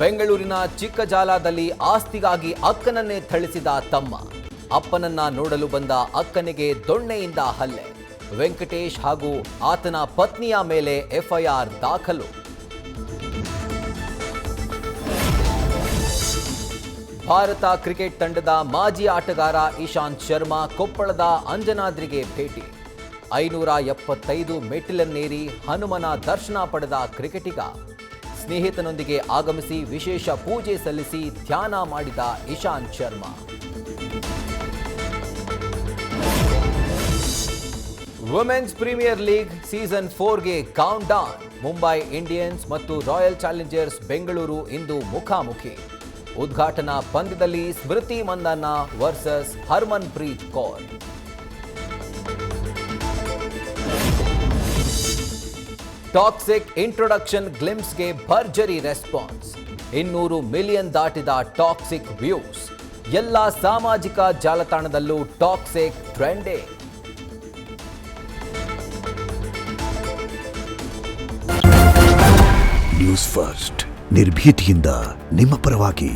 ಬೆಂಗಳೂರಿನ ಚಿಕ್ಕಜಾಲದಲ್ಲಿ ಆಸ್ತಿಗಾಗಿ ಅಕ್ಕನನ್ನೇ ಥಳಿಸಿದ ತಮ್ಮ. ಅಪ್ಪನನ್ನ ನೋಡಲು ಬಂದ ಅಕ್ಕನಿಗೆ ದೊಣ್ಣೆಯಿಂದ ಹಲ್ಲೆ. ವೆಂಕಟೇಶ್ ಹಾಗೂ ಆತನ ಪತ್ನಿಯ ಮೇಲೆ ಎಫ್ಐಆರ್ ದಾಖಲು. ಭಾರತ ಕ್ರಿಕೆಟ್ ತಂಡದ ಮಾಜಿ ಆಟಗಾರ ಇಶಾಂತ್ ಶರ್ಮಾ ಕೊಪ್ಪಳದ ಅಂಜನಾದ್ರಿಗೆ ಭೇಟಿ. 575 ಮೆಟ್ಟಿಲನ್ನೇರಿ ಹನುಮನ ದರ್ಶನ ಪಡೆದ ಕ್ರಿಕೆಟಿಗ. ಸ್ನೇಹಿತನೊಂದಿಗೆ ಆಗಮಿಸಿ ವಿಶೇಷ ಪೂಜೆ ಸಲ್ಲಿಸಿ ಧ್ಯಾನ ಮಾಡಿದ Ishant Sharma. Women's premier league season 4ಗೆ ಕೌಂಟ್ ಡೌನ್. ಮುಂಬೈ ಇಂಡಿಯನ್ಸ್ ಮತ್ತು ರಾಯಲ್ ಚಾಲೆಂಜರ್ಸ್ ಬೆಂಗಳೂರು ಇಂದು ಮುಖಾಮುಖಿ. ಉದ್ಘಾಟನಾ ಪಂದ್ಯದಲ್ಲಿ Smriti Mandhana versus Harmanpreet Kaur. Toxic introduction ಗ್ಲಿಮ್ಸ್ಗೆ ಭರ್ಜರಿ ರೆಸ್ಪಾನ್ಸ್. 200 ಮಿಲಿಯನ್ ದಾಟಿದ ಟಾಕ್ಸಿಕ್ ವ್ಯೂಸ್. ಎಲ್ಲ ಸಾಮಾಜಿಕ ಜಾಲತಾಣದಲ್ಲೂ ಟಾಕ್ಸಿಕ್ ಟ್ರೆಂಡೇ. ನ್ಯೂಸ್ ಫಸ್ಟ್ ನಿರ್ಭೀತಿಯಿಂದ ನಿಮ್ಮ ಪರವಾಗಿ.